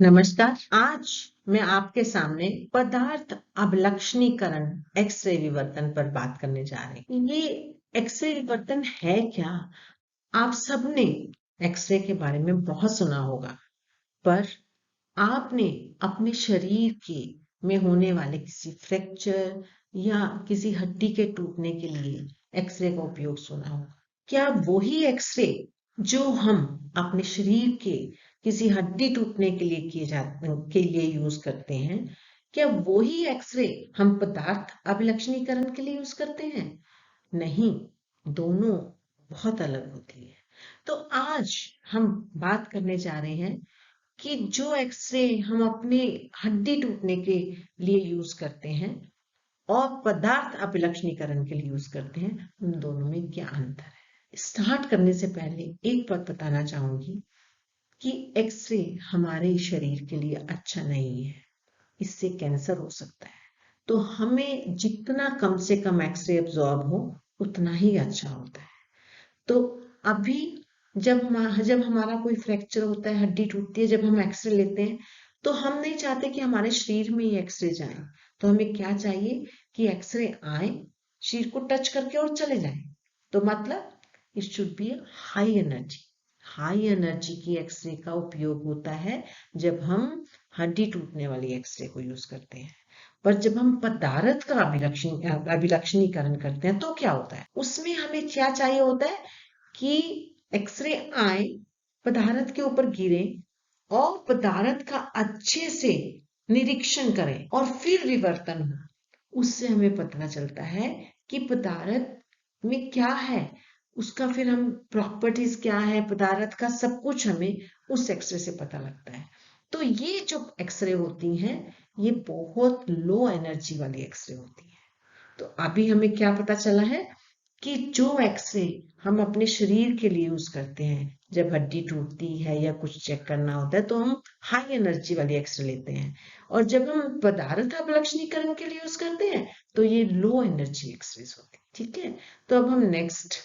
नमस्कार। आज मैं आपके सामने पदार्थ अभिलक्षणीकरण एक्सरे विवर्तन पर बात करने जा रही हूँ। ये एक्सरे विवर्तन है क्या? आप सबने एक्सरे के बारे में बहुत सुना होगा, पर आपने अपने शरीर के में होने वाले किसी फ्रैक्चर या किसी हड्डी के टूटने के लिए एक्सरे का उपयोग सुना होगा। क्या वही एक्सरे जो हम अपने शरीर के किसी हड्डी टूटने के लिए यूज करते हैं, क्या वही एक्सरे हम पदार्थ अभिलक्षणीकरण के लिए यूज करते हैं? नहीं, दोनों बहुत अलग होती है। तो आज हम बात करने जा रहे हैं कि जो एक्सरे हम अपने हड्डी टूटने के लिए यूज करते हैं और पदार्थ अभिलक्षणीकरण के लिए यूज करते हैं, उन दोनों में क्या अंतर है। स्टार्ट करने से पहले एक बात बताना चाहूंगी कि एक्सरे हमारे शरीर के लिए अच्छा नहीं है, इससे कैंसर हो सकता है। तो हमें जितना कम से कम एक्सरे एब्जॉर्ब हो उतना ही अच्छा होता है। तो अभी जब हमारा कोई फ्रैक्चर होता है, हड्डी टूटती है, जब हम एक्सरे लेते हैं तो हम नहीं चाहते कि हमारे शरीर में ये एक्सरे जाए। तो हमें क्या चाहिए कि एक्सरे आए, शरीर को टच करके और चले जाए। तो मतलब it should be high energy की एक्सरे का उपयोग होता है जब हम हड्डी टूटने वाली एक्सरे को यूज करते हैं। पर जब हम पदार्थ का अभिलक्षणीकरण करते हैं तो क्या होता है, उसमें हमें क्या चाहिए होता है कि एक्सरे आए, पदार्थ के ऊपर गिरे और पदार्थ का अच्छे से निरीक्षण करें और फिर विवर्तन हो। उससे हमें पता चलता है कि पदार्थ में क्या है, उसका फिर हम प्रॉपर्टीज क्या है पदार्थ का, सब कुछ हमें उस एक्सरे से पता लगता है। तो ये जो एक्सरे होती हैं, ये बहुत लो एनर्जी वाली एक्सरे होती है। तो अभी हमें क्या पता चला है कि जो एक्सरे हम अपने शरीर के लिए यूज करते हैं, जब हड्डी टूटती है या कुछ चेक करना होता है तो हम हाई एनर्जी वाली एक्सरे लेते हैं, और जब हम पदार्थ अभिलक्षणीकरण के लिए यूज करते हैं तो ये लो एनर्जी एक्सरेज होती है। ठीक है, तो अब हम नेक्स्ट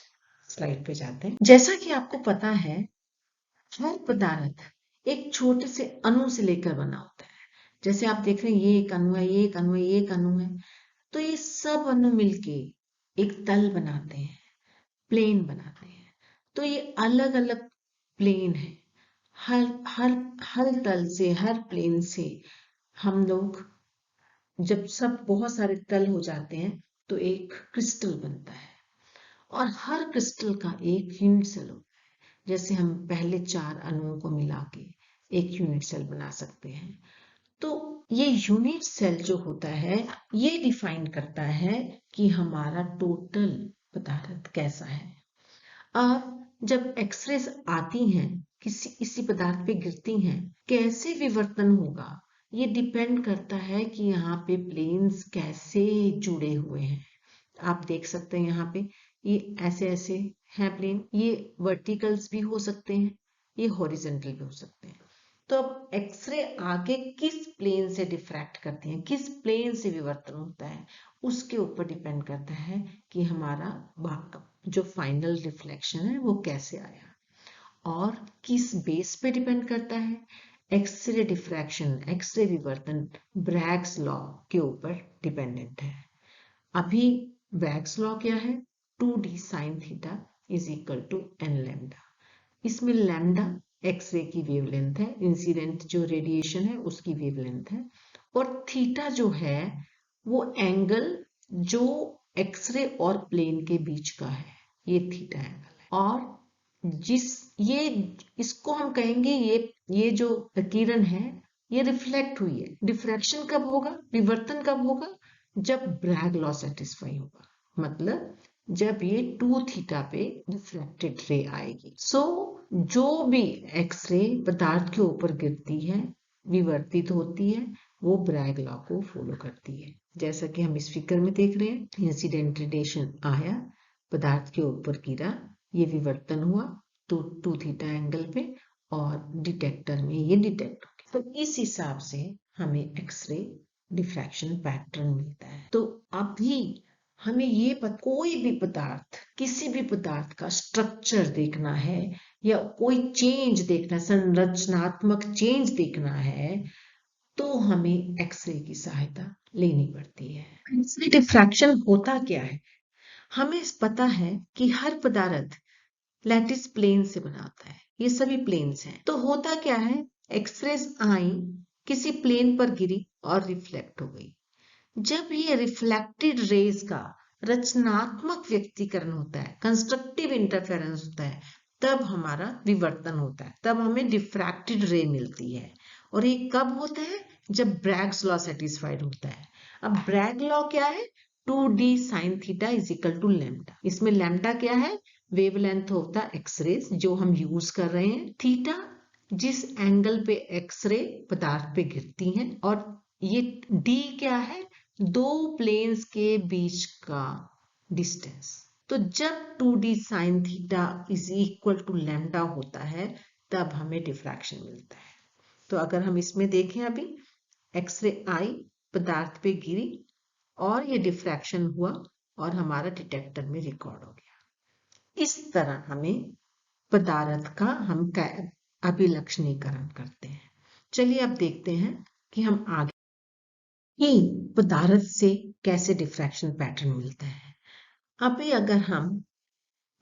स्लाइड पे जाते हैं। जैसा कि आपको पता है, हर पदार्थ एक छोटे से अणु से लेकर बना होता है। जैसे आप देख रहे हैं, ये एक अणु है, ये एक अणु है, ये एक अणु है। तो ये सब अणु मिलके एक तल बनाते हैं, प्लेन बनाते हैं। तो ये अलग अलग प्लेन है। हर हर हर तल से, हर प्लेन से हम लोग जब सब बहुत सारे तल हो जाते हैं तो एक क्रिस्टल बनता है, और हर क्रिस्टल का एक यूनिट सेल होता है। जैसे हम पहले 4 अणुओं को मिला के एक यूनिट सेल बना सकते हैं। तो ये यूनिट सेल जो होता है, ये डिफाइन करता है कि हमारा टोटल पदार्थ कैसा है। अब जब एक्सरेज आती हैं, किसी पदार्थ पे गिरती हैं, कैसे विवर्तन होगा, ये डिपेंड करता है कि यहाँ पे प्लेन्स कैसे जुड़े हुए हैं। आप देख सकते हैं यहाँ पे ये ऐसे ऐसे हैं प्लेन, ये वर्टिकल्स भी हो सकते हैं, ये हॉरिजेंटल भी हो सकते हैं। तो अब एक्सरे आगे किस प्लेन से डिफ्रैक्ट करती है, किस प्लेन से विवर्तन होता है, उसके ऊपर डिपेंड करता है कि हमारा जो फाइनल रिफ्लेक्शन है वो कैसे आया। और किस बेस पे डिपेंड करता है, एक्सरे डिफ्रैक्शन, एक्सरे विवर्तन ब्रैग्स लॉ के ऊपर डिपेंडेंट है। अभी ब्रैग्स लॉ क्या है, 2d sin theta is equal to n lambda. इसमें लैम्डा एक्सरे की वेवलेंथ है, इंसिडेंट जो रेडिएशन है उसकी वेवलेंथ है, और थीटा जो है वो एंगल जो एक्सरे और प्लेन के बीच का है, ये थीटा एंगल है। और ये इसको हम कहेंगे, ये जो किरण है ये रिफ्लेक्ट हुई है। डिफ्रैक्शन कब होगा, विवर्तन कब होगा, जब ब्रैग लॉ सेटिस्फाई होगा, मतलब जब ये 2 थीटा पे रिफ्लेक्टेड रे आएगी। जो भी एक्सरे पदार्थ के ऊपर गिरती है, विवर्तित होती है, वो ब्रैग लॉ को फॉलो करती है। जैसा कि हम इस फिगर में देख रहे हैं, इंसिडेंट रेडिएशन आया, पदार्थ के ऊपर गिरा, ये विवर्तन हुआ तो 2 थीटा एंगल पे, और डिटेक्टर में ये डिटेक्ट हो गया। तो इस हिसाब से हमें एक्सरे डिफ्रैक्शन पैटर्न मिलता है। तो अभी हमें ये कोई भी पदार्थ, किसी भी पदार्थ का स्ट्रक्चर देखना है या कोई चेंज देखना, संरचनात्मक चेंज देखना है, तो हमें एक्सरे की सहायता लेनी पड़ती है। एक्सरे डिफ्रैक्शन होता क्या है? हमें पता है कि हर पदार्थ लैटिस प्लेन से बना होता है, ये सभी प्लेन्स हैं। तो होता क्या है, एक्सरेज आई, किसी प्लेन पर गिरी और रिफ्लेक्ट हो गई। जब ये रिफ्लेक्टेड रेज का रचनात्मक व्यक्तीकरण होता है, कंस्ट्रक्टिव इंटरफेरेंस होता है, तब हमारा विवर्तन होता है, तब हमें डिफ्रैक्टेड रे मिलती है। और ये कब होता है? जब ब्रैग्स लॉ सेटिस्फाइड होता है। अब ब्रैग लॉ क्या है? 2d sin theta is equal to lambda. इसमें लैम्डा क्या है? वेवलेंथ होता है एक्सरेज जो हम यूज कर रहे हैं। थीटा जिस एंगल पे एक्सरे पदार्थ पे गिरती हैं, और ये डी क्या है? दो प्लेन्स के बीच का डिस्टेंस। तो जब 2d sin theta is equal to lambda होता है, तब हमें डिफ्रैक्शन मिलता है। तो अगर हम इसमें देखें, अभी एक्सरे आई, पदार्थ पे गिरी और ये डिफ्रैक्शन हुआ और हमारा डिटेक्टर में रिकॉर्ड हो गया। इस तरह हमें पदार्थ का हम अभिलक्षणीकरण करते हैं। चलिए अब देखते हैं कि हम आगे कि पदार्थ से कैसे डिफ्रैक्शन पैटर्न मिलता है। अभी अगर हम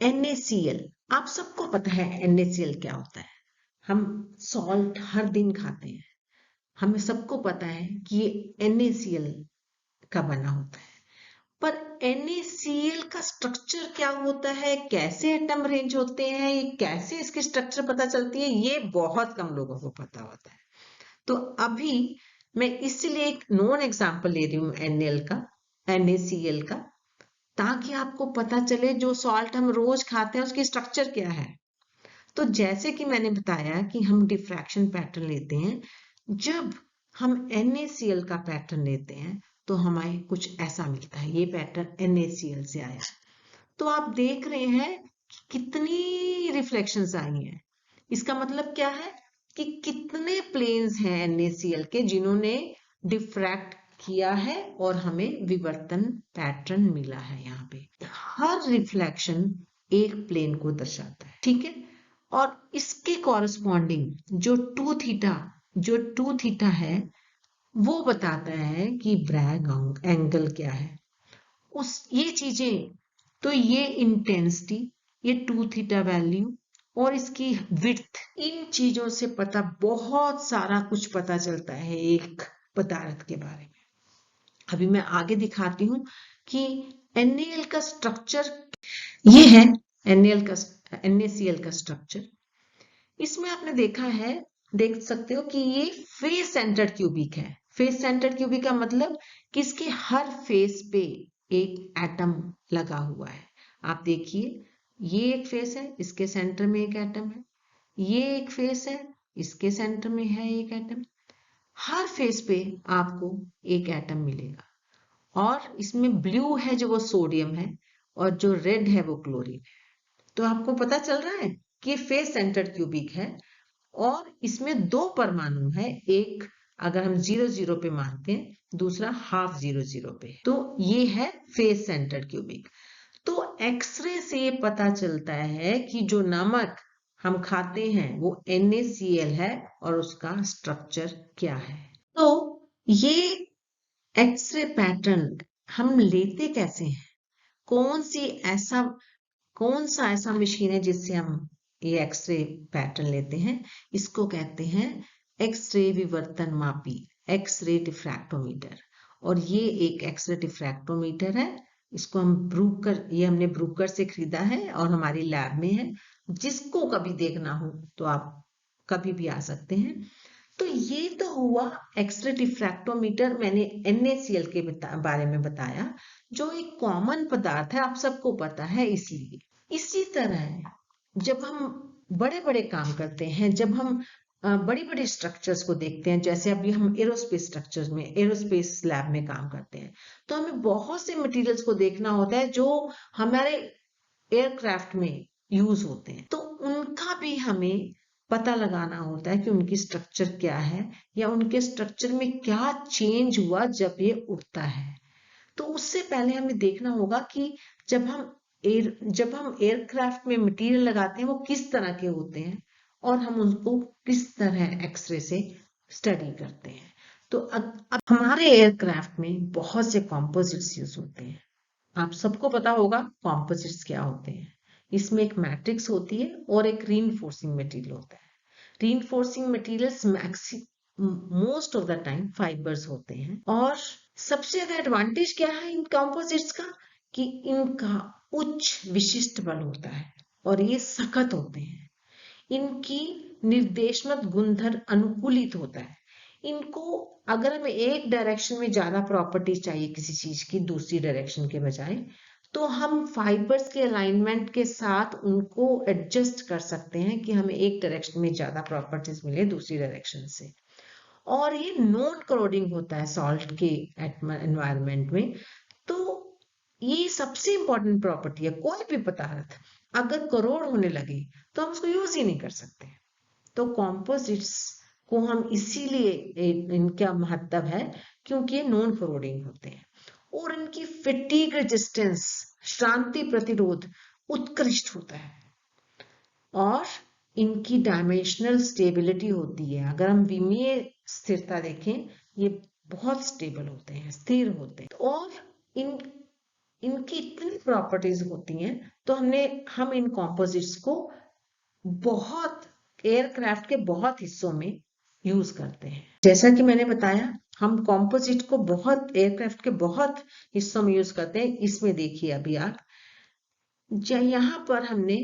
NaCl, आप सबको पता है NaCl क्या होता है। हम सॉल्ट हर दिन खाते हैं, हमें सबको पता है कि ये NaCl का बना होता है। पर NaCl का स्ट्रक्चर क्या होता है, कैसे एटम रेंज होते हैं, ये कैसे इसकी स्ट्रक्चर पता चलती है, ये बहुत कम लोगों को पता होता है। तो अभी मैं इसलिए एक नॉन एग्जाम्पल ले रही हूँ NaCl का, ताकि आपको पता चले जो सॉल्ट हम रोज खाते हैं उसकी स्ट्रक्चर क्या है। तो जैसे कि मैंने बताया कि हम डिफ्रैक्शन पैटर्न लेते हैं, जब हम NaCl का पैटर्न लेते हैं तो हमें कुछ ऐसा मिलता है। ये पैटर्न NaCl से आया। तो आप देख रहे हैं कि कितनी रिफ्लेक्शंस आई हैं। इसका मतलब क्या है कि कितने प्लेन्स हैं NaCl के जिन्होंने डिफ्रैक्ट किया है और हमें विवर्तन पैटर्न मिला है। यहाँ पे हर रिफ्लेक्शन एक प्लेन को दर्शाता है, ठीक है। और इसके कॉरस्पॉन्डिंग जो टू थीटा है, वो बताता है कि ब्रैग एंगल क्या है। ये चीजें, तो ये इंटेंसिटी, ये 2 थीटा वैल्यू और इसकी विड्थ, इन चीजों से बहुत सारा कुछ पता चलता है एक पदार्थ के बारे में। अभी मैं आगे दिखाती हूँ कि NaL का स्ट्रक्चर ये है। NaCl का स्ट्रक्चर, इसमें आपने देख सकते हो कि ये फेस सेंटर्ड क्यूबिक है। फेस सेंटर्ड क्यूबिक का मतलब कि इसके हर फेस पे एक एटम लगा हुआ है। आप देखिए, ये एक फेस है, इसके सेंटर में एक एटम है। ये एक फेस है, इसके सेंटर में है एक एटम। हर फेस पे आपको एक एटम मिलेगा, और इसमें ब्लू है जो वो सोडियम है, और जो रेड है वो क्लोरीन है। तो आपको पता चल रहा है कि फेस सेंटर्ड क्यूबिक है और इसमें दो परमाणु है, एक अगर हम 0 0 पे मानते हैं, दूसरा ½ 0 0 पे। तो ये है फेस सेंटर्ड क्यूबिक। तो एक्सरे से ये पता चलता है कि जो नमक हम खाते हैं वो NaCl है और उसका स्ट्रक्चर क्या है। तो ये एक्सरे पैटर्न हम लेते कैसे हैं? कौन सा ऐसा मशीन है जिससे हम ये एक्सरे पैटर्न लेते हैं? इसको कहते हैं एक्सरे विवर्तन मापी, एक्सरे डिफ्रैक्टोमीटर। और ये एक एक्सरे डिफ्रैक्टोमीटर है। इसको हमने ब्रूकर से खरीदा है और हमारी लैब में है। जिसको कभी देखना हो तो आप कभी भी आ सकते हैं। तो ये तो हुआ एक्सरे डिफ्रैक्टोमीटर, मैंने NaCl के बारे में बताया, जो एक कॉमन पदार्थ है, आप सबको पता है इसलिए। इसी तरह जब हम बड़े बड़े काम करते हैं, जब हम बड़ी बड़ी स्ट्रक्चर्स को देखते हैं, जैसे अभी हम एरोस्पेस लैब में काम करते हैं, तो हमें बहुत से मटेरियल्स को देखना होता है जो हमारे एयरक्राफ्ट में यूज होते हैं। तो उनका भी हमें पता लगाना होता है कि उनकी स्ट्रक्चर क्या है, या उनके स्ट्रक्चर में क्या चेंज हुआ जब ये उड़ता है। तो उससे पहले हमें देखना होगा कि जब हम एयरक्राफ्ट में मटेरियल लगाते हैं वो किस तरह के होते हैं और हम उनको किस तरह एक्सरे से स्टडी करते हैं। तो अब हमारे एयरक्राफ्ट में बहुत से कॉम्पोजिट्स यूज होते हैं। आप सबको पता होगा कॉम्पोजिट्स क्या होते हैं। इसमें एक मैट्रिक्स होती है और एक रीइंफोर्सिंग मटेरियल होता है। Reinforcing materials most of the time fibres होते हैं। और सबसे ज्यादा एडवांटेज क्या है इन कंपोजिट्स का कि इनका उच्च विशिष्ट बल होता है और ये सख्त होते हैं। इनकी निर्देशमत गुणधर्म अनुकूलित होता है। इनको अगर हमें एक डायरेक्शन में ज्यादा प्रॉपर्टीज चाहिए किसी चीज की दूसरी डायरेक्शन के बजाय, तो हम फाइबर्स के अलाइनमेंट के साथ उनको एडजस्ट कर सकते हैं कि हमें एक डायरेक्शन में ज्यादा प्रॉपर्टीज मिले दूसरी डायरेक्शन से। और ये नॉन करोडिंग होता है सॉल्ट के एनवायरनमेंट में। तो ये सबसे इंपॉर्टेंट प्रॉपर्टी है। कोई भी पदार्थ अगर करोड़ होने लगे तो हम उसको यूज ही नहीं कर सकते। तो कॉम्पोजिट्स को हम इसीलिए इनका महत्व है क्योंकि ये नॉन करोडिंग होते हैं और इनकी फटीग रेजिस्टेंस श्रांति प्रतिरोध उत्कृष्ट होता है और इनकी डायमेंशनल स्टेबिलिटी होती है। अगर हम विमीय स्थिरता देखें, ये बहुत स्टेबल होते हैं, स्थिर होते हैं। और इन इनकी इतनी प्रॉपर्टीज होती हैं, तो हम इन कॉम्पोजिट्स को बहुत एयरक्राफ्ट के बहुत हिस्सों में यूज करते हैं। जैसा कि मैंने बताया, हम कॉम्पोजिट को बहुत एयरक्राफ्ट के बहुत हिस्सों में यूज करते हैं। इसमें देखिए अभी आप यहाँ पर हमने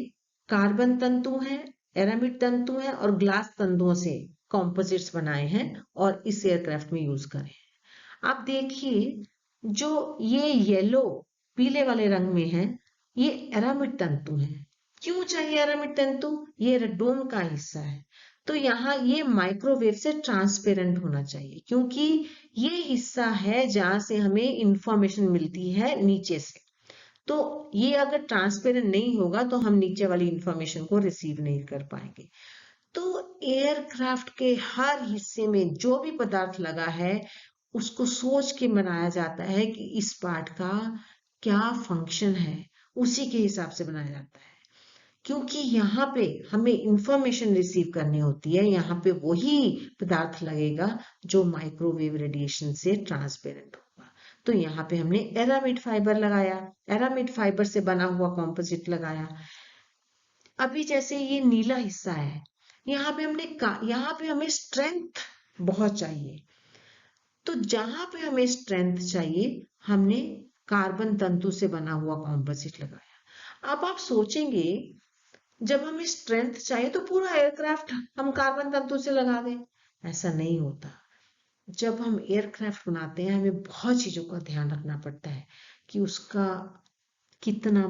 कार्बन तंतु हैं, एरामिड तंतु हैं और ग्लास तंतुओं से कॉम्पोजिट्स बनाए हैं और इस एयरक्राफ्ट में यूज करें। आप देखिए जो ये येलो पीले वाले रंग में है, ये एरामिड तंतु है। क्यों चाहिए एरामिड तंतु? ये रेडोम का हिस्सा है। तो यहाँ ये माइक्रोवेव से ट्रांसपेरेंट होना चाहिए क्योंकि ये हिस्सा है जहां से हमें इंफॉर्मेशन मिलती है नीचे से। तो ये अगर ट्रांसपेरेंट नहीं होगा तो हम नीचे वाली इंफॉर्मेशन को रिसीव नहीं कर पाएंगे। तो एयरक्राफ्ट के हर हिस्से में जो भी पदार्थ लगा है उसको सोच के बनाया जाता है कि इस पार्ट का क्या फंक्शन है, उसी के हिसाब से बनाया जाता है। क्योंकि यहाँ पे हमें इंफॉर्मेशन रिसीव करनी होती है, यहाँ पे वही पदार्थ लगेगा जो माइक्रोवेव रेडिएशन से ट्रांसपेरेंट होगा। तो यहाँ पे हमने एरामिड फाइबर लगाया, एरामिड फाइबर से बना हुआ कॉम्पोजिट लगाया। अभी जैसे ये नीला हिस्सा है, यहाँ पे हमें स्ट्रेंथ बहुत चाहिए। तो जहां पे हमें स्ट्रेंथ चाहिए, हमने कार्बन तंतु से बना हुआ कॉम्पोजिट लगाया। अब आप सोचेंगे जब हमें स्ट्रेंथ चाहिए तो पूरा एयरक्राफ्ट हम कार्बन तंतु से लगा दें। ऐसा नहीं होता। जब हम एयरक्राफ्ट बनाते हैं हमें बहुत चीजों का ध्यान रखना पड़ता है कि उसका कितना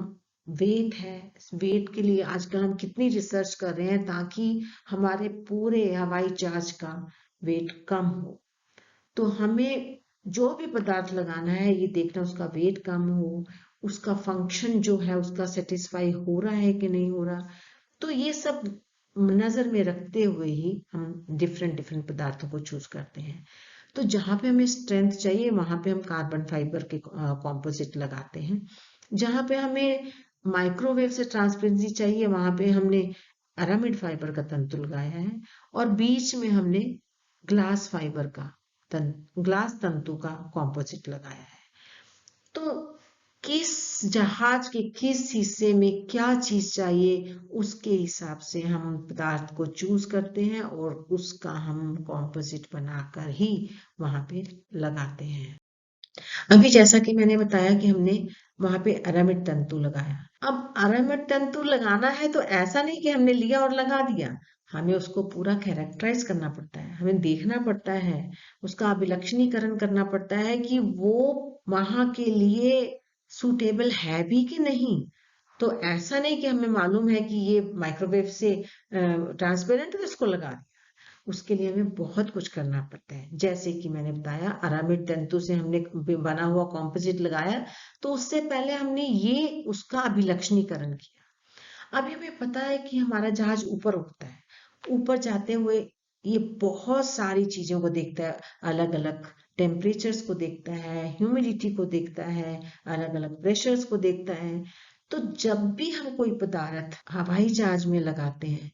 वेट है। वेट के लिए आजकल हम कितनी रिसर्च कर रहे हैं ताकि हमारे पूरे हवाई जहाज का वेट कम हो। तो हमें जो भी पदार्थ लगाना है ये देखना उसका वेट कम हो, उसका फंक्शन जो है उसका सेटिस्फाई हो रहा है कि नहीं हो रहा। तो ये सब नजर में रखते हुए ही हम डिफरेंट डिफरेंट पदार्थों को चूज करते हैं। तो जहां पे हमें स्ट्रेंथ चाहिए वहां पे हम कार्बन फाइबर के कॉम्पोजिट लगाते हैं। जहां पे हमें माइक्रोवेव से ट्रांसपेरेंसी चाहिए वहां पे हमने एरामिड फाइबर का तंतु लगाया है और बीच में हमने ग्लास फाइबर का ग्लास तंतु का कॉम्पोजिट लगाया है। तो किस जहाज के किस हिस्से में क्या चीज चाहिए उसके हिसाब से हम पदार्थ को चूज करते हैं और उसका हम कॉम्पोजिट बनाकर ही वहां पे लगाते हैं। अभी जैसा कि मैंने बताया कि हमने वहां पे एरामिड तंतु लगाया। अब एरामिड तंतु लगाना है तो ऐसा नहीं कि हमने लिया और लगा दिया। हमें उसको पूरा कैरेक्टराइज करना पड़ता है, हमें देखना पड़ता है, उसका अभिलक्षणीकरण करना पड़ता है कि वो वहां के लिए सूटेबल है भी कि नहीं। तो ऐसा नहीं कि हमें मालूम है कि ये माइक्रोवेव से ट्रांसपेरेंट है इसको लगा दिया। उसके लिए हमें बहुत कुछ करना पड़ता है। जैसे कि मैंने बताया अरामिड तंतु से हमने बना हुआ कॉम्पोजिट लगाया, तो उससे पहले हमने ये उसका अभिलक्षणीकरण किया। अभी हमें पता है कि हमारा जहाज ऊपर उठता है, ऊपर जाते हुए ये बहुत सारी चीजों को देखता है, अलग अलग टेम्परेचर्स को देखता है, ह्यूमिडिटी को देखता है, अलग अलग प्रेशर्स को देखता है। तो जब भी हम कोई पदार्थ हवाई जहाज में लगाते हैं,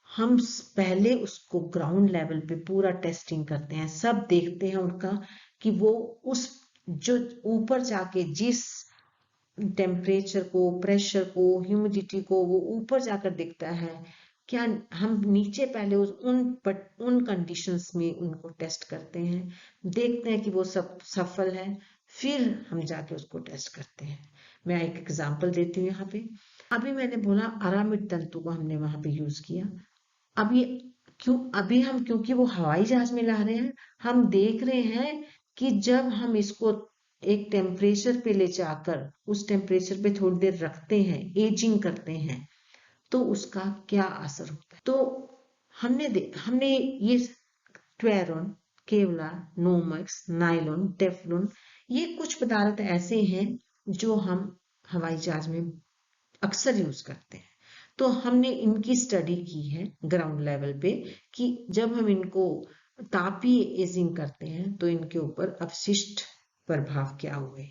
हम पहले उसको ग्राउंड लेवल पे पूरा टेस्टिंग करते हैं, सब देखते हैं उनका कि वो उस जो ऊपर जाके जिस टेम्परेचर को, प्रेशर को, ह्यूमिडिटी को वो ऊपर जाकर दिखता है, क्या हम नीचे पहले उन कंडीशंस में उनको टेस्ट करते हैं, देखते हैं कि वो सब सफल है, फिर हम जाके उसको टेस्ट करते हैं। मैं एक एग्जांपल देती हूँ यहाँ पे। अभी मैंने बोला अरामिड तंतु को हमने वहां पे यूज किया। अभी हम क्योंकि वो हवाई जहाज में ला रहे हैं, हम देख रहे हैं कि जब हम इसको एक टेम्परेचर पे ले जाकर उस टेम्परेचर पे थोड़ी देर रखते हैं, एजिंग करते हैं, तो उसका क्या असर होता है। तो हमने ये ट्वेरॉन, केवलार, नोमेक्स, नायलॉन, टेफलॉन, ये कुछ पदार्थ ऐसे हैं जो हम हवाई जहाज में अक्सर यूज करते हैं। तो हमने इनकी स्टडी की है ग्राउंड लेवल पे कि जब हम इनको तापीय एजिंग करते हैं तो इनके ऊपर अवशिष्ट प्रभाव क्या हुए।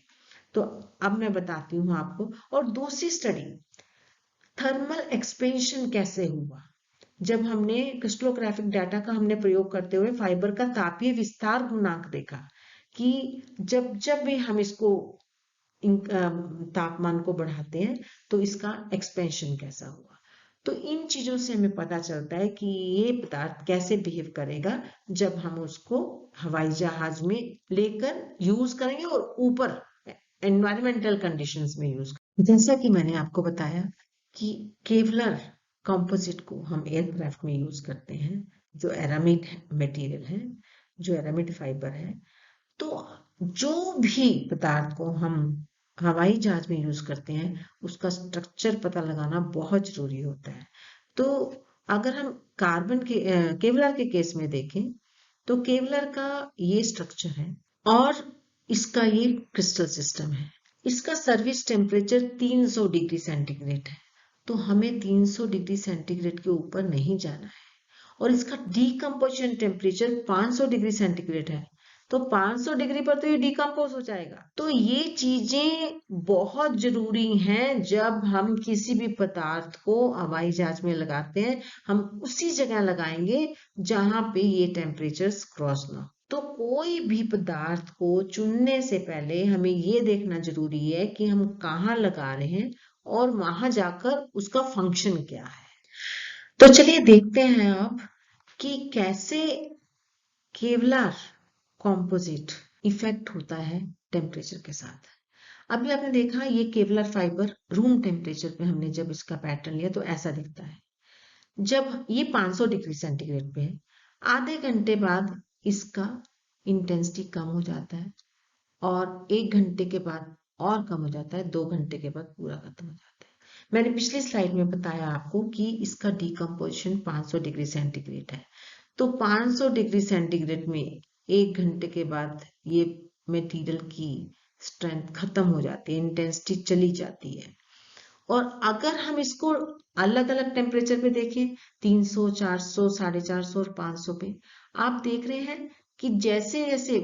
तो अब मैं बताती हूँ आपको। और दूसरी स्टडी, थर्मल एक्सपेंशन कैसे हुआ। जब हमने क्रिस्टलोग्राफिक डाटा का हमने प्रयोग करते हुए फाइबर का तापीय विस्तार गुणांक देखा कि जब जब भी हम इसको तापमान को बढ़ाते हैं तो इसका एक्सपेंशन कैसा हुआ। तो इन चीजों से हमें पता चलता है कि ये पदार्थ कैसे बिहेव करेगा जब हम उसको हवाई जहाज में लेकर यूज करेंगे और ऊपर एनवायरमेंटल कंडीशंस में यूज करेंगे। जैसा कि मैंने आपको बताया कि केवलर कंपोजिट को हम एयरक्राफ्ट में यूज करते हैं, जो एरामिड मटेरियल है, जो एरामिड फाइबर है। तो जो भी पदार्थ को हम हवाई जहाज में यूज करते हैं उसका स्ट्रक्चर पता लगाना बहुत जरूरी होता है। तो अगर हम कार्बन के केवलर के केस में देखें तो केवलर का ये स्ट्रक्चर है और इसका ये क्रिस्टल सिस्टम है। इसका सर्विस टेम्परेचर 300 डिग्री सेंटीग्रेड है। तो हमें 300 डिग्री सेंटीग्रेड के ऊपर नहीं जाना है। और इसका डीकम्पोजिशन टेम्परेचर 500 डिग्री सेंटीग्रेड है। तो 500 डिग्री पर तो ये डिकम्पोज हो जाएगा। तो ये चीजें बहुत जरूरी हैं जब हम किसी भी पदार्थ को हवाई जहाज में लगाते हैं। हम उसी जगह लगाएंगे जहां पे ये टेम्परेचर क्रॉस ना। तो कोई भी पदार्थ को चुनने से पहले हमें ये देखना जरूरी है कि हम कहाँ लगा रहे हैं और वहां जाकर उसका फंक्शन क्या है। तो चलिए देखते हैं अब कि कैसे केवलार कॉम्पोजिट इफेक्ट होता है टेम्परेचर के साथ। अभी आपने देखा ये केवलार फाइबर रूम टेम्परेचर पे हमने जब इसका पैटर्न लिया तो ऐसा दिखता है। जब ये 500 डिग्री सेंटीग्रेड पे है, आधे घंटे बाद इसका इंटेंसिटी कम हो जाता है और 1 घंटे के बाद और कम हो जाता है, 2 घंटे के बाद पूरा खत्म हो जाता है। मैंने पिछली स्लाइड में बताया आपको कि इसका डिकम्पोजिशन 500 डिग्री सेंटीग्रेड है। तो 500 डिग्री सेंटीग्रेड में 1 घंटे के बाद ये मटेरियल की स्ट्रेंथ खत्म हो जाती है, इंटेंसिटी चली जाती है। और अगर हम इसको अलग अलग टेम्परेचर पे देखें, 300, 400, 450 और 500 पे, आप देख रहे हैं कि जैसे जैसे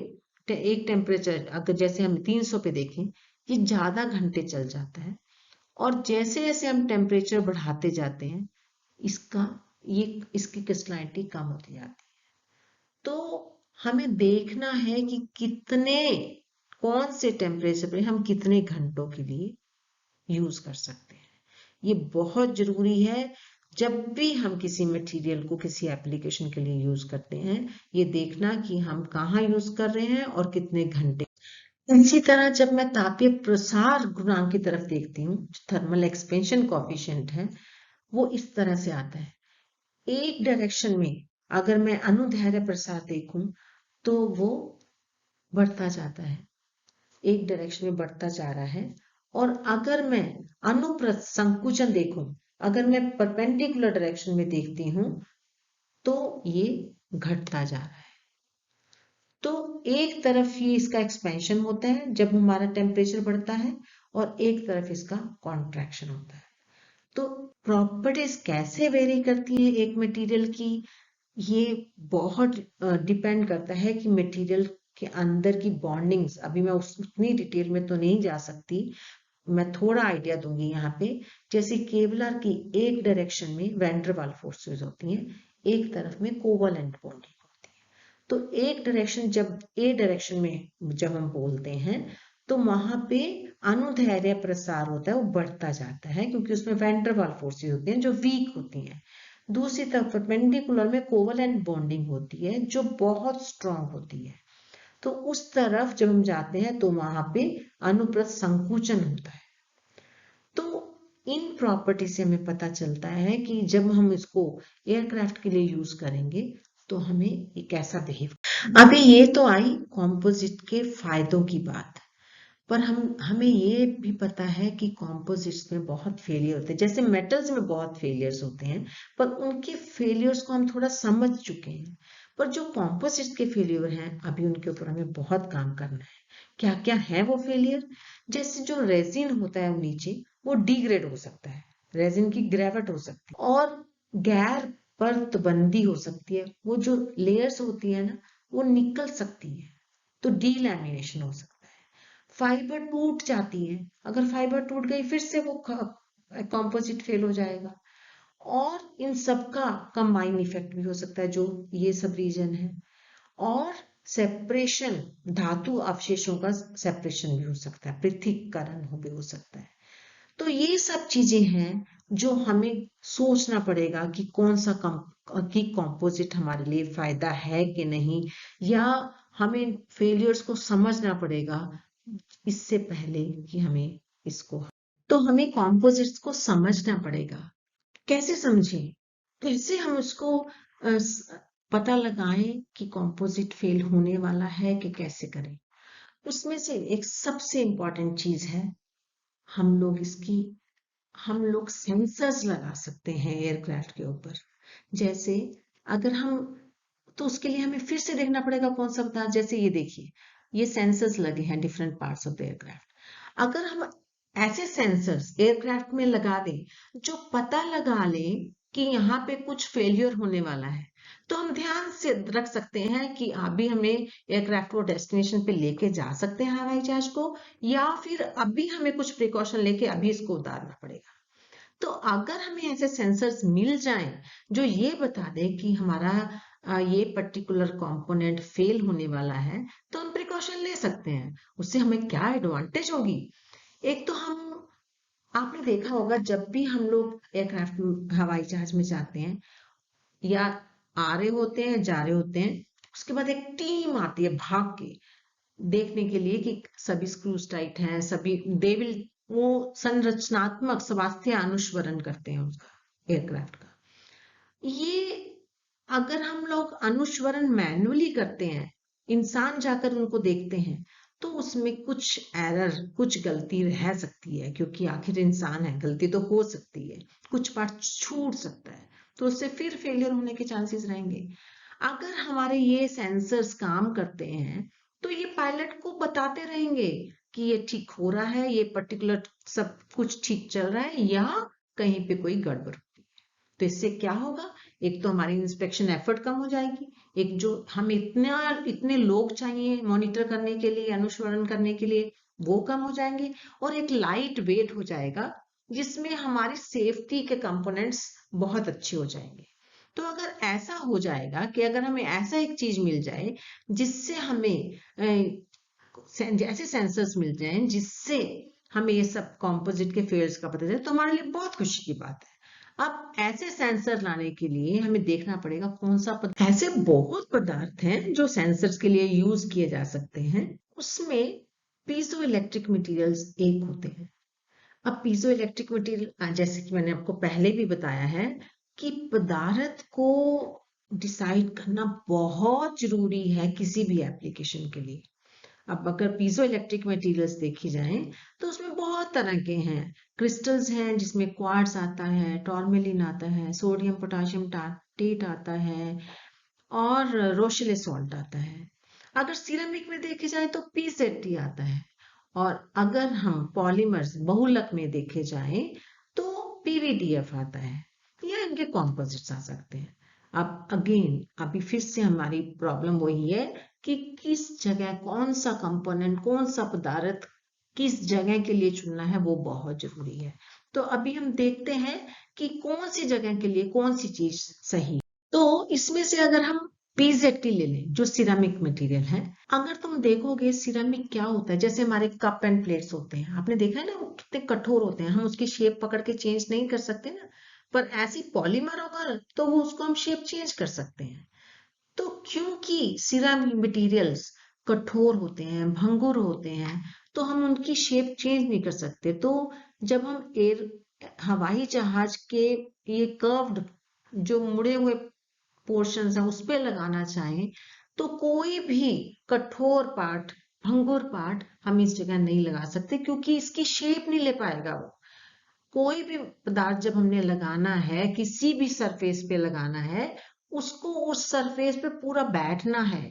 एक टेम्परेचर अगर जैसे हम 300 पे देखें, ये ज्यादा घंटे चल जाता है। और जैसे जैसे हम टेम्परेचर बढ़ाते जाते हैं इसकी क्रिस्टलाइनिटी कम होती जाती है। तो हमें देखना है कि कौन से टेम्परेचर पे हम कितने घंटों के लिए यूज कर सकते हैं। ये बहुत जरूरी है जब भी हम किसी मटेरियल को किसी एप्लीकेशन के लिए यूज करते हैं, ये देखना कि हम कहाँ यूज कर रहे हैं और कितने घंटे। इसी तरह जब मैं तापीय प्रसार गुणांक की तरफ देखती हूँ, थर्मल एक्सपेंशन कोएफिशिएंट है, वो इस तरह से आता है। एक डायरेक्शन में अगर मैं अनुदैर्ध्य प्रसार देखूं तो वो बढ़ता जाता है, एक डायरेक्शन में बढ़ता जा रहा है। और अगर मैं अनुप्रस्थ संकुचन देखूं, अगर मैं परपेंडिकुलर डायरेक्शन में देखती हूं तो ये घटता जा रहा है। तो एक तरफ ये इसका एक्सपेंशन होता है जब हमारा टेम्परेचर बढ़ता है और एक तरफ इसका कॉन्ट्रैक्शन होता है। तो प्रॉपर्टीज कैसे वेरी करती है एक मटेरियल की, ये बहुत डिपेंड करता है कि मटेरियल के अंदर की बॉन्डिंग्स, अभी मैं उतनी डिटेल में तो नहीं जा सकती, मैं थोड़ा आइडिया दूंगी यहाँ पे। जैसे केवलर की एक डायरेक्शन में वैन डर वाल फोर्सेस होती हैं, एक तरफ में कोवलेंट बॉन्डिंग होती है। तो एक डायरेक्शन, जब ए डायरेक्शन में जब हम बोलते हैं तो वहां पे अनुदैर्ध्य प्रसार होता है, वो बढ़ता जाता है क्योंकि उसमें वैन डर वाल फोर्सेस होती हैं जो वीक होती हैं। दूसरी तरफ परपेंडिकुलर में कोवलेंट बॉन्डिंग होती है जो बहुत स्ट्रांग होती है। तो उस तरफ जब हम जाते हैं तो वहां पे अनुप्रस्थ संकुचन होता है। तो इन प्रॉपर्टी से हमें पता चलता है कि जब हम इसको एयरक्राफ्ट के लिए यूज करेंगे तो हमें ये कैसा बिहेव। अभी ये तो आई कॉम्पोजिट के फायदों की बात, पर हमें ये भी पता है कि कॉम्पोजिट्स में बहुत फेलियर होते हैं, जैसे मेटल्स में बहुत फेलियर्स होते हैं, पर उनके फेलियर्स को हम थोड़ा समझ चुके हैं। पर जो कॉम्पोजिट्स के फेलियर हैं अभी उनके ऊपर हमें बहुत काम करना है। क्या क्या है वो फेलियर? जैसे जो रेजिन होता है वो नीचे वो डिग्रेड हो सकता है, रेजिन की ग्रेविट हो सकती है, और गैर परतबंदी हो सकती है, वो जो लेयर्स होती है ना वो निकल सकती है, तो डीलैमिनेशन हो सकता है। फाइबर टूट जाती है, अगर फाइबर टूट गई फिर से वो कॉम्पोजिट फेल हो जाएगा। और इन सब का कंबाइन इफेक्ट भी हो सकता है, जो ये सब रीजन है। और सेपरेशन, धातु अवशेषों का सेपरेशन भी हो सकता है, पृथक्करण भी हो सकता है। तो ये सब चीजें हैं जो हमें सोचना पड़ेगा कि कौन सा कॉम्पोजिट हमारे लिए फायदा है कि नहीं, या हमें फेलियर्स को समझना पड़ेगा इससे पहले कि हमें इसको। तो हमें कॉम्पोजिट्स को समझना पड़ेगा। कैसे समझें? कैसे हम उसको पता लगाएं कि कॉम्पोजिट फेल होने वाला है कि कैसे करें? उसमें से एक सबसे इंपॉर्टेंट चीज है, हम लोग सेंसर्स लगा सकते हैं एयरक्राफ्ट के ऊपर। जैसे अगर हम, तो उसके लिए हमें फिर से देखना पड़ेगा कौन सा पदार्थ। जैसे ये देखिए, ये सेंसर्स लगे हैं different parts of the aircraft. अगर हम ऐसे सेंसर्स एयरक्राफ्ट में लगा दें जो पता लगा लें कि यहाँ पे कुछ फेलियर होने वाला है, तो हम ध्यान से रख सकते हैं कि अभी हमें एयरक्राफ्ट को डेस्टिनेशन पे लेके जा सकते हैं हवाई जहाज को, या फिर अभी हमें कुछ प्रिकॉशन लेके अभी इसको उतारना पड़ेगा। तो अगर हमें ऐसे सेंसर्स मिल जाएं जो ये बता दें कि हमारा ये पर्टिकुलर कंपोनेंट फेल होने वाला है, तो हम प्रिकॉशन ले सकते हैं। उससे हमें क्या एडवांटेज होगी? एक तो आपने देखा होगा जब भी हम लोग एयरक्राफ्ट हवाई जहाज में जाते हैं या आ रहे होते हैं जा रहे होते हैं, उसके बाद एक टीम आती है भाग के देखने के लिए कि सभी स्क्रूज टाइट हैं, सभी दे विल, वो संरचनात्मक स्वास्थ्य अनुश्वरण करते हैं उसका, एयरक्राफ्ट का। ये अगर हम लोग अनुश्वरण मैन्युअली करते हैं, इंसान जाकर उनको देखते हैं, तो उसमें कुछ एरर, कुछ गलती रह सकती है, क्योंकि आखिर इंसान है, गलती तो हो सकती है, कुछ पार्ट छूट सकता है, तो उससे फिर फेलियर होने के चांसेस रहेंगे। अगर हमारे ये सेंसर्स काम करते हैं तो ये पायलट को बताते रहेंगे कि ये ठीक हो रहा है, ये पर्टिकुलर सब कुछ ठीक चल रहा है, या कहीं पे कोई गड़बड़ होती है। तो इससे क्या होगा? एक तो हमारी इंस्पेक्शन एफर्ट कम हो जाएगी, एक जो हम इतने लोग चाहिए मॉनिटर करने के लिए, अनुश्वरण करने के लिए, वो कम हो जाएंगे, और एक लाइट वेट हो जाएगा जिसमें हमारी सेफ्टी के कंपोनेंट्स बहुत अच्छे हो जाएंगे। तो अगर ऐसा हो जाएगा कि अगर हमें ऐसा एक चीज मिल जाए जिससे हमें ऐसे सेंसर्स मिल जाएं जिससे हमें ये सब कंपोजिट के फेल्स का पता चले, तो हमारे लिए बहुत खुशी की बात है। अब ऐसे सेंसर लाने के लिए हमें देखना पड़ेगा कौन सा ऐसे बहुत पदार्थ हैं जो सेंसर्स के लिए यूज किए जा सकते हैं। उसमें पीजो इलेक्ट्रिक मटेरियल्स एक होते हैं। अब पीजो इलेक्ट्रिक मटेरियल, जैसे कि मैंने आपको पहले भी बताया है कि पदार्थ को डिसाइड करना बहुत जरूरी है किसी भी एप्लीकेशन के लिए। अब अगर पीजो इलेक्ट्रिक मटेरियल्स देखी जाएं तो उसमें बहुत तरह के हैं। क्रिस्टल्स हैं जिसमें क्वार्ट्ज आता है, टॉर्मेलिन आता है, सोडियम पोटाशियम टार्टेट आता है, और रोशेले सॉल्ट आता है। अगर सिरेमिक में देखे जाए तो पीजेड आता है, और अगर हम पॉलीमर्स बहुलक में देखे जाएं तो पीवीडीएफ आता है, या इनके कॉम्पोजिट्स आ सकते हैं। अब अगेन अभी फिर से हमारी प्रॉब्लम वही है कि किस जगह कौन सा कंपोनेंट, कौन सा पदार्थ किस जगह के लिए चुनना है, वो बहुत जरूरी है। तो अभी हम देखते हैं कि कौन सी जगह के लिए कौन सी चीज सही। तो इसमें से अगर हम पीजेटी ले लें जो सिरामिक मटेरियल है, अगर तुम देखोगे सिरामिक क्या होता है, जैसे हमारे कप एंड प्लेट्स होते हैं, आपने देखा है ना वो कितने कठोर होते हैं, हम उसकी शेप पकड़ के चेंज नहीं कर सकते ना, पर ऐसी पॉलीमर होगा तो वो उसको हम शेप चेंज कर सकते हैं। तो क्योंकि सिरामिक मटेरियल्स कठोर होते हैं, भंगुर होते हैं, तो हम उनकी शेप चेंज नहीं कर सकते। तो जब हम हवाई जहाज के ये कर्व्ड जो मुड़े हुए पोर्शंस है उस पे लगाना चाहें, तो कोई भी कठोर पार्ट, भंगुर पार्ट हम इस जगह नहीं लगा सकते, क्योंकि इसकी शेप नहीं ले पाएगा वो। कोई भी पदार्थ जब हमने लगाना है, किसी भी सरफेस पे लगाना है, उसको उस सरफेस पे पूरा बैठना है।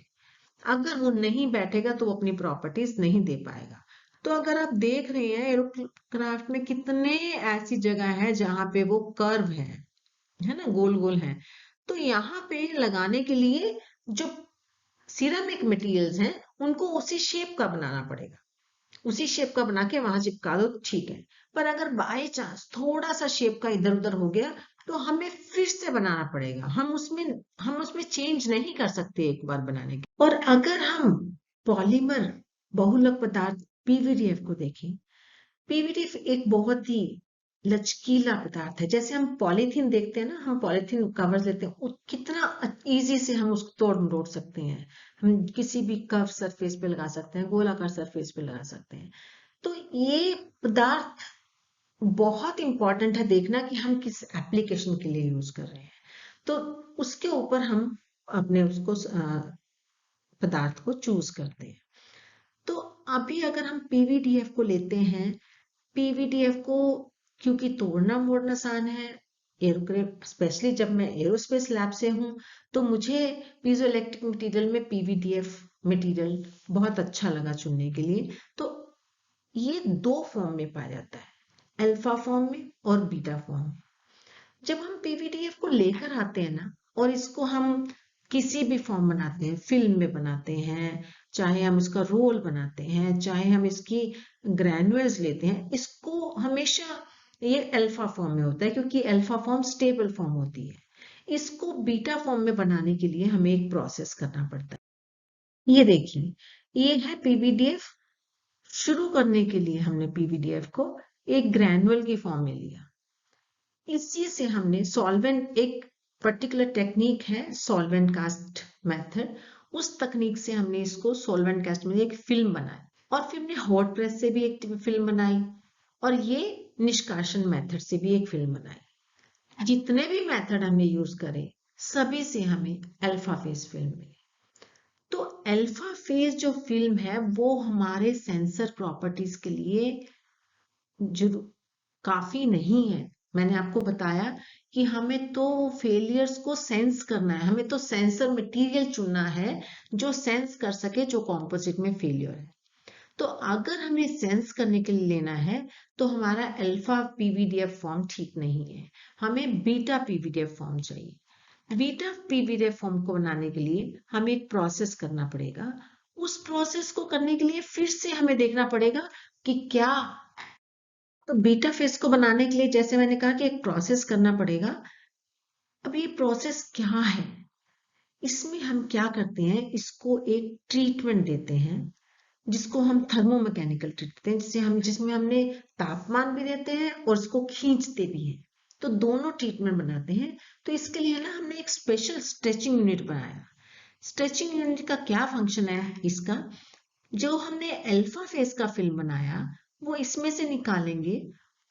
अगर वो नहीं बैठेगा तो वो अपनी प्रॉपर्टीज नहीं दे पाएगा। तो अगर आप देख रहे हैं एरोक्राफ्ट में कितने ऐसी जगह है जहां पे वो कर्व है ना, गोल गोल है, तो यहाँ पे लगाने के लिए जो सिरेमिक मटेरियल्स हैं उनको उसी शेप का बनाना पड़ेगा, उसी शेप का बना के वहां चिपका दो, ठीक है। पर अगर बाय चांस थोड़ा सा शेप का इधर उधर हो गया तो हमें फिर से बनाना पड़ेगा, हम उसमें चेंज नहीं कर सकते एक बार बनाने के। और अगर हम पॉलीमर बहुलक पदार्थ पीवीडीएफ को देखें, पीवीडीएफ एक बहुत ही लचकीला पदार्थ है। जैसे हम पॉलीथीन देखते हैं ना, हम पॉलीथीन कवर लेते हैं, कितना इजी से हम उसको तोड़ मरोड़ सकते हैं, हम किसी भी कर्व सरफेस पे लगा सकते हैं, गोलाकार सरफेस पे लगा सकते हैं। तो ये पदार्थ बहुत इंपॉर्टेंट है देखना कि हम किस एप्लीकेशन के लिए यूज कर रहे हैं, तो उसके ऊपर हम अपने उसको पदार्थ को चूज करते हैं। तो अभी अगर हम पीवीडीएफ को लेते हैं, पीवीडीएफ को क्योंकि तोड़ना मोड़ना आसान है, एरोक्राफ्ट स्पेशली जब मैं एरोस्पेस लैब से हूँ, तो मुझे पीजो इलेक्ट्रिक मटेरियल में पीवीडीएफ मटेरियल बहुत अच्छा लगा चुनने के लिए। तो ये दो फॉर्म में पाया जाता है, अल्फा फॉर्म में और बीटा फॉर्म में। जब हम पीवीडीएफ को लेकर आते हैं ना, और इसको हम किसी भी फॉर्म बनाते हैं, फिल्म में बनाते हैं, चाहे हम इसका रोल बनाते हैं, चाहे हम इसकी ग्रैन्युल्स लेते हैं, इसको हमेशा ये अल्फा फॉर्म में होता है, क्योंकि अल्फा फॉर्म स्टेबल फॉर्म होती है। इसको बीटा फॉर्म में बनाने के लिए हमें एक प्रोसेस करना पड़ता है। ये देखिए, ये है पीवीडीएफ। शुरू करने के लिए हमने पीवीडीएफ को एक ग्रैनुअल की फॉर्म में लिया। इसी से हमने सॉल्वेंट, एक पर्टिकुलर टेक्निक है सॉल्वेंट कास्ट मेथड, उस तकनीक से हमने इसको सॉल्वेंट कास्ट में एक फिल्म बनाई, और फिर हमने हॉट प्रेस से भी एक फिल्म बनाई, और ये निष्कासन मेथड से भी एक फिल्म बनाई। जितने भी मेथड हमने यूज करे, सभी से हमें अल्फा फेज फिल्म मिली। तो अल्फा फेज जो फिल्म है वो हमारे सेंसर प्रॉपर्टीज के लिए जो काफी नहीं है। मैंने आपको बताया कि हमें तो फेलियर्स को सेंस करना है, हमें तो सेंसर मटेरियल चुनना है जो सेंस कर सके जो कॉम्पोजिट में फेलियर है। तो अगर हमें सेंस करने के लिए लेना है तो हमारा अल्फा पीवीडीएफ फॉर्म ठीक नहीं है, हमें बीटा पीवीडीएफ फॉर्म चाहिए। बीटा पीवीडीएफ फॉर्म को बनाने के लिए हमें एक प्रोसेस करना पड़ेगा। उस प्रोसेस को करने के लिए फिर से हमें देखना पड़ेगा कि क्या, तो बीटा फेस को बनाने के लिए जैसे मैंने कहा कि एक प्रोसेस करना पड़ेगा। अब ये प्रोसेस क्या है, इसमें हम क्या करते हैं, इसको एक ट्रीटमेंट देते हैं जिसको हम थर्मोमैकेनिकल ट्रीट देते हैं, जिसमें हमने तापमान भी देते हैं और इसको खींचते भी हैं, तो दोनों ट्रीटमेंट बनाते हैं। तो इसके लिए ना हमने एक स्पेशल स्ट्रेचिंग यूनिट बनाया। स्ट्रेचिंग यूनिट का क्या फंक्शन है इसका, जो हमने अल्फा फेस का फिल्म बनाया वो इसमें से निकालेंगे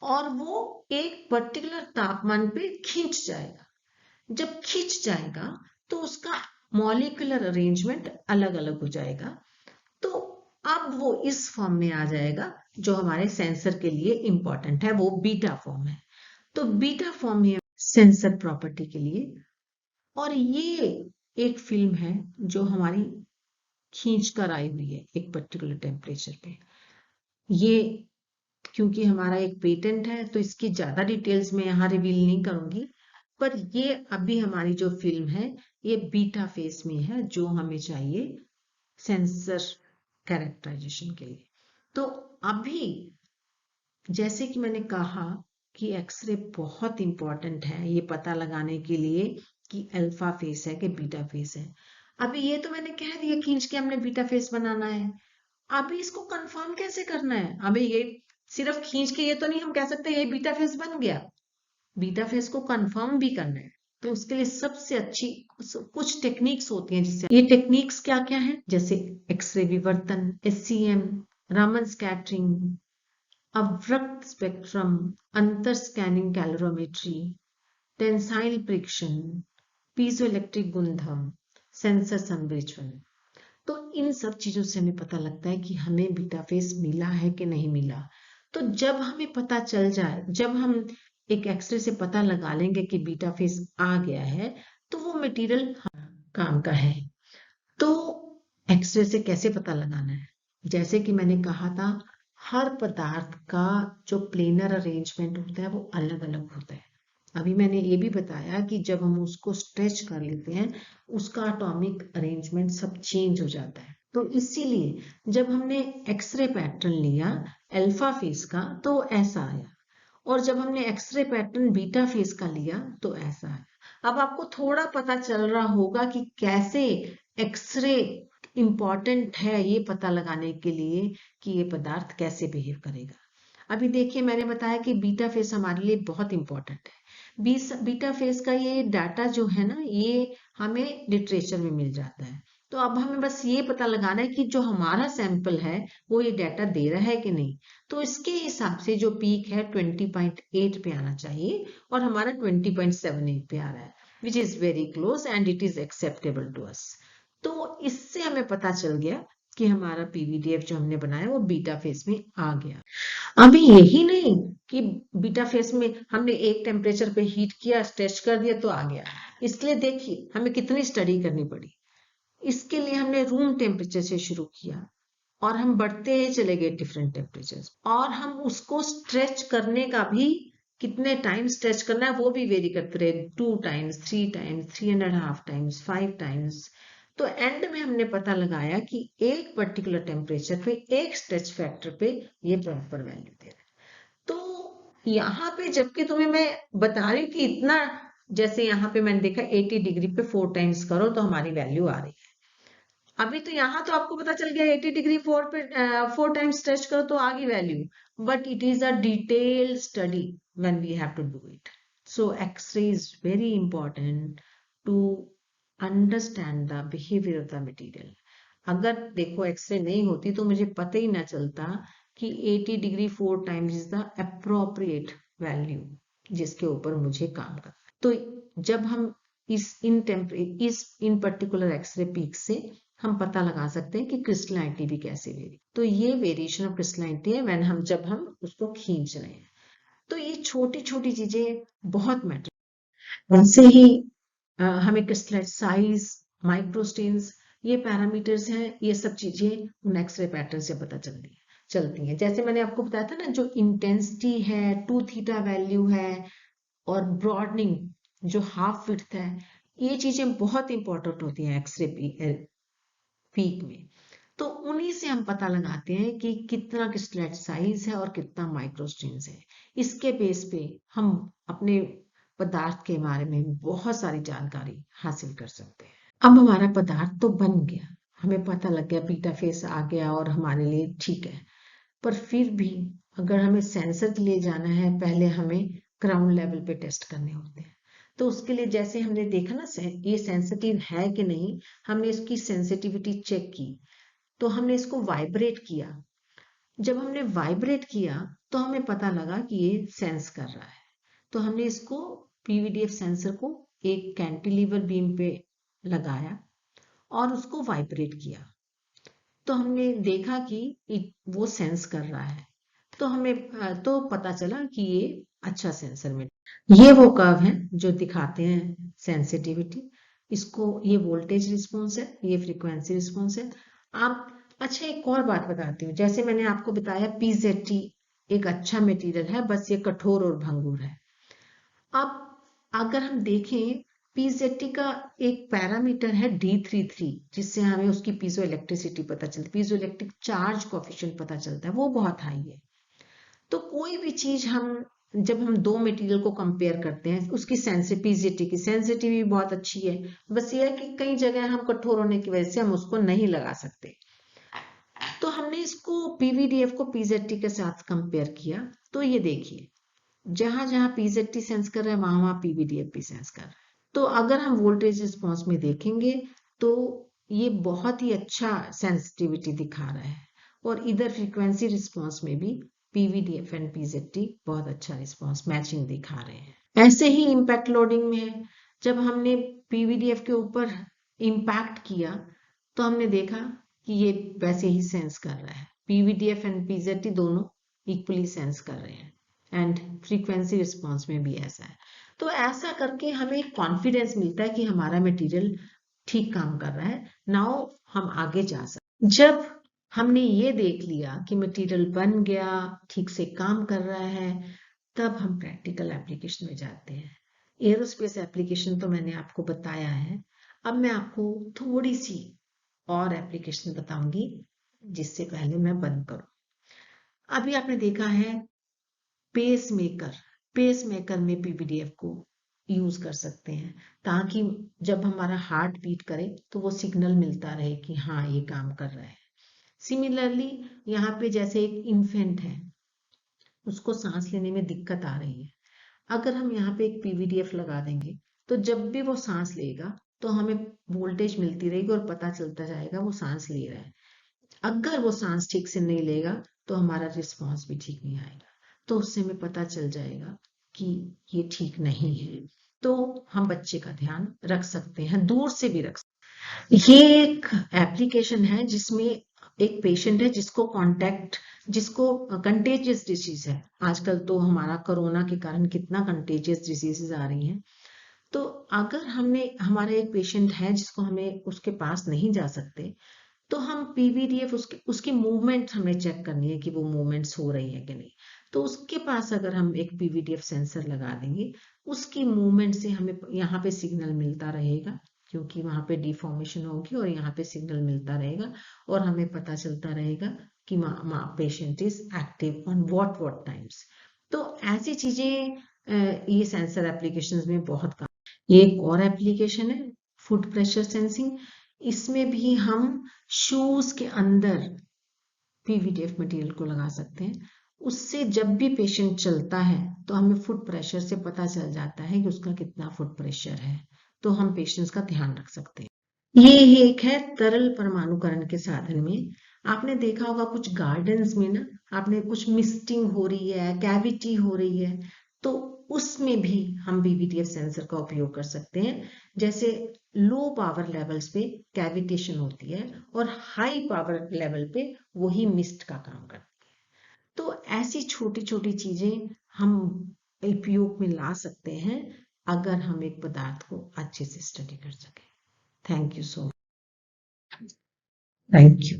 और वो एक पर्टिकुलर तापमान पे खींच जाएगा। जब खींच जाएगा तो उसका मॉलिक्यूलर अरेंजमेंट अलग अलग हो जाएगा। तो अब वो इस फॉर्म में आ जाएगा जो हमारे सेंसर के लिए इंपॉर्टेंट है, वो बीटा फॉर्म है। तो बीटा फॉर्म है सेंसर प्रॉपर्टी के लिए, और ये एक फिल्म है जो हमारी खींच कर आई हुई है एक पर्टिकुलर टेम्परेचर पे। ये क्योंकि हमारा एक पेटेंट है तो इसकी ज्यादा डिटेल्स मैं यहाँ रिवील नहीं करूंगी, पर ये अभी हमारी जो फिल्म है ये बीटा फेस में है जो हमें चाहिए सेंसर कैरेक्टराइजेशन के लिए। तो अभी जैसे कि मैंने कहा कि एक्सरे बहुत इंपॉर्टेंट है ये पता लगाने के लिए कि अल्फा फेस है कि बीटा फेस है। अभी ये तो मैंने कह दिया खींच के हमने बीटा फेस बनाना है, अभी इसको कंफर्म कैसे करना है? अभी ये सिर्फ खींच के ये तो नहीं हम कह सकते ये बीटा फेस बन गया, बीटा फेस को कंफर्म भी करना है। तो उसके लिए सबसे अच्छी कुछ टेक्निक्स होती हैं, जिससे ये टेक्निक्स क्या क्या है, जैसे एक्सरे विवर्तन, एससीएम, रामन स्कैटरिंग, अवरक्त स्पेक्ट्रम, अंतर स्कैनिंग कैलोरीमेट्री, टेंसाइल प्रिक्शन, पीजोइलेक्ट्रिक गुणधर्म, सेंसर संवेचन। तो इन सब चीजों से हमें पता लगता है कि हमें बीटा फेस मिला है कि नहीं मिला। तो जब हमें पता चल जाए, जब हम एक एक्सरे से पता लगा लेंगे कि बीटा फेस आ गया है, तो वो मटेरियल काम का है। तो एक्सरे से कैसे पता लगाना है? जैसे कि मैंने कहा था, हर पदार्थ का जो प्लेनर अरेंजमेंट होता है वो अलग अलग होता है। अभी मैंने ये भी बताया कि जब हम उसको स्ट्रेच कर लेते हैं उसका एटॉमिक अरेंजमेंट सब चेंज हो जाता है। तो इसीलिए जब हमने एक्सरे पैटर्न लिया अल्फा फेस का तो ऐसा आया, और जब हमने एक्सरे पैटर्न बीटा फेस का लिया तो ऐसा आया। अब आपको थोड़ा पता चल रहा होगा कि कैसे एक्सरे इंपॉर्टेंट है ये पता लगाने के लिए कि ये पदार्थ कैसे बिहेव करेगा। अभी देखिए मैंने बताया कि बीटा फेस हमारे लिए बहुत इंपॉर्टेंट है। बीटा फेस का ये डाटा जो है ना, ये हमें लिटरेचर में मिल जाता है। तो अब हमें बस ये पता लगाना है कि जो हमारा सैंपल है वो ये डाटा दे रहा है कि नहीं। तो इसके हिसाब से जो पीक है 20.8 पे आना चाहिए और हमारा 20.78 पे आ रहा है, which is very close and it is acceptable to us. तो इससे हमें पता चल गया कि हमारा पीवीडीएफ जो हमने बनाया वो बीटा फेस में आ गया। अभी यही नहीं कि बीटा फेस में हमने एक टेम्परेचर पे हीट किया, स्ट्रेच कर दिया तो आ गया। इसके लिए देखिए हमें कितनी स्टडी करनी पड़ी। इसके लिए हमने रूम टेम्परेचर से शुरू किया और हम बढ़ते चले गए डिफरेंट टेम्परेचर, और हम उसको स्ट्रेच करने का भी कितने टाइम स्ट्रेच करना है वो भी वेरी करते रहे, 2 टाइम्स, 3 टाइम्स, 3.5 टाइम्स, 5 टाइम्स। तो एंड में हमने पता लगाया कि एक पर्टिकुलर टेम्परेचर पे एक स्ट्रेच फैक्टर पे ये प्रॉपर वैल्यू दे रहा है। तो यहाँ पे जबकि तुम्हें मैं बता रही हूँ कि इतना, जैसे यहाँ पे मैंने देखा 80 डिग्री पे 4 टाइम्स करो तो हमारी वैल्यू आ रही है। अभी तो यहाँ तो आपको पता चल गया 80 डिग्री 4 पे 4 टाइम्स स्ट्रेच करो तो आ गई value, but it is a detail study when we have to do it. So x ray is very important to understand the behaviour of the material. अगर देखो एक्सरे नहीं होती तो मुझे पता ही ना चलता कि 80 degree 4 times is the appropriate value जिसके ऊपर मुझे काम करना। तो जब हम इन पर्टिकुलर एक्सरे पीक से हम पता लगा सकते हैं कि क्रिस्टलाइनिटी भी कैसे वेरी, तो ये वेरिएशन ऑफ क्रिस्टलाइनिटी है जब हम उसको खींच रहे हैं। तो ये छोटी छोटी चीजें बहुत मैटर। वैसे ही हमें क्रिस्टलाइट साइज, माइक्रोस्टेन्स, ये पैरामीटर्स हैं, ये सब चीजें उन एक्सरे पैटर्न से पता चलती हैं। जैसे मैंने आपको बताया था ना, जो इंटेंसिटी है, 2 थीटा वैल्यू है, और ब्रॉडनिंग जो हाफ विड्थ है, ये चीजें बहुत इंपॉर्टेंट होती हैं एक्सरे पीक में। तो उन्हीं से हम पता लगाते हैं कि कितना क्रिस्टलाइट साइज है और कितना माइक्रोस्ट्रेन्स है। इसके बेस पे हम अपने पदार्थ के बारे में बहुत सारी जानकारी हासिल कर सकते हैं। अब हमारा पदार्थ तो बन गया, हमें पता लग गया बीटा फेस आ गया और हमारे लिए ठीक है, पर फिर भी अगर हमें सेंसर के लिए जाना है, पहले हमें ग्राउंड लेवल पे टेस्ट करने होते हैं। तो उसके लिए जैसे हमने देखा ना ये सेंसिटिव है कि नहीं, हमने इसकी सेंसिटिविटी चेक की, तो हमने इसको वाइब्रेट किया। जब हमने वाइब्रेट किया तो हमें पता लगा कि ये सेंस कर रहा है। तो हमने इसको पीवीडीएफ सेंसर को एक कैंटिलीवर बीम पे लगाया और उसको वाइब्रेट किया। तो हमने देखा कि वो सेंस कर रहा है। तो हमें तो पता चला कि ये अच्छा सेंसर में, ये वो कर्व है जो दिखाते हैं सेंसिटिविटी। इसको, ये वोल्टेज रिस्पॉन्स है, ये फ्रीक्वेंसी रिस्पॉन्स है। आप, अच्छा एक और बात बताती हूँ, जैसे मैंने आपको बताया पीजेटी एक अच्छा मटेरियल है, बस ये कठोर और भंगुर है। अब अगर हम देखें पीजेटी का एक पैरामीटर है D33, जिससे हमें उसकी पीजो इलेक्ट्रिसिटी पता चलती है, पीजो इलेक्ट्रिक चार्ज कोफिशिएंट पता चलता है, वो बहुत हाई है। तो कोई भी चीज जब हम दो मटेरियल को कंपेयर करते हैं, उसकी पीजेटी की सेंसिटिविटी बहुत अच्छी है, बस ये है कि कई जगह हम कठोर होने की वजह से हम उसको नहीं लगा सकते। तो हमने इसको पीवीडीएफ को पीजेटी के साथ कंपेयर किया, तो ये देखिए जहां जहां पीजेटी सेंस कर रहा है वहां वहां पीवीडीएफ भी सेंस कर रहा है। तो अगर हम वोल्टेज रिस्पॉन्स में देखेंगे तो ये बहुत ही अच्छा सेंसिटिविटी दिखा रहा है, और इधर फ्रीक्वेंसी रिस्पॉन्स में भी पीवीडीएफ एंड पीजेटी बहुत अच्छा रिस्पॉन्स मैचिंग दिखा रहे हैं। ऐसे ही इम्पैक्ट लोडिंग में है, जब हमने पीवीडीएफ के ऊपर इम्पैक्ट किया तो हमने देखा कि ये वैसे ही सेंस कर रहा है, पीवीडीएफ एंड पीजेटी दोनों इक्वली सेंस कर रहे हैं, एंड फ्रीक्वेंसी रिस्पॉन्स में भी ऐसा है। तो ऐसा करके हमें एक कॉन्फिडेंस मिलता है कि हमारा मटेरियल ठीक काम कर रहा है। नाउ हम आगे जा सकते। जब हमने ये देख लिया कि मटेरियल बन गया, ठीक से काम कर रहा है, तब हम प्रैक्टिकल एप्लीकेशन में जाते हैं। एरोस्पेस एप्लीकेशन तो मैंने आपको बताया है, अब मैं आपको थोड़ी सी और एप्लीकेशन बताऊंगी, जिससे पहले मैं बंद करूं। अभी आपने देखा है पेसमेकर में पीवीडीएफ को यूज कर सकते हैं, ताकि जब हमारा हार्ट बीट करे तो वो सिग्नल मिलता रहे कि हाँ ये काम कर रहा है। सिमिलरली यहाँ पे जैसे एक इन्फेंट है, उसको सांस लेने में दिक्कत आ रही है, अगर हम यहाँ पे एक पीवीडीएफ लगा देंगे तो जब भी वो सांस लेगा तो हमें वोल्टेज मिलती रहेगी और पता चलता जाएगा वो सांस ले रहा है। अगर वो सांस ठीक से नहीं लेगा तो हमारा रिस्पॉन्स भी ठीक नहीं आएगा, तो उससे हमें पता चल जाएगा कि ये ठीक नहीं है। तो हम बच्चे का ध्यान रख सकते हैं, दूर से भी रख सकते हैं। ये एक एप्लीकेशन है जिसमें एक पेशेंट है जिसको कंटेजियस डिसीज है। आजकल तो हमारा कोरोना के कारण कितना कंटेजियस डिसीजेस आ रही हैं। तो अगर हमारा एक पेशेंट है जिसको हमें उसके पास नहीं जा सकते, तो हम पीवीडीएफ उसकी मूवमेंट हमें चेक करनी है कि वो मूवमेंट्स हो रही है कि नहीं। तो उसके पास अगर हम एक पीवीडीएफ सेंसर लगा देंगे, उसकी मूवमेंट से हमें यहाँ पे सिग्नल मिलता रहेगा, क्योंकि वहां पे डिफॉर्मेशन होगी और यहाँ पे सिग्नल मिलता रहेगा, और हमें पता चलता रहेगा कि patient is active on what times. तो ऐसी चीजें ये सेंसर एप्लीकेशंस में बहुत काम। ये एक और एप्लीकेशन है फुट प्रेशर सेंसिंग। इसमें भी हम शूज के अंदर पीवीडीएफ मटेरियल को लगा सकते हैं। उससे जब भी पेशेंट चलता है तो हमें फुट प्रेशर से पता चल जाता है कि उसका कितना फुट प्रेशर है, तो हम पेशेंट्स का ध्यान रख सकते हैं। ये एक है तरल परमाणुकरण के साधन में। आपने देखा होगा कुछ गार्डन्स में ना, आपने कुछ मिस्टिंग हो रही है, कैविटी हो रही है, तो उसमें भी हम पीवीडीएफ सेंसर का उपयोग कर सकते हैं। जैसे लो पावर लेवल्स पे कैविटेशन होती है और हाई पावर लेवल पे वही मिस्ट का काम करती है। तो ऐसी छोटी छोटी चीजें हम उपयोग में ला सकते हैं अगर हम एक पदार्थ को अच्छे से स्टडी कर सकें। Thank you so much. Thank you.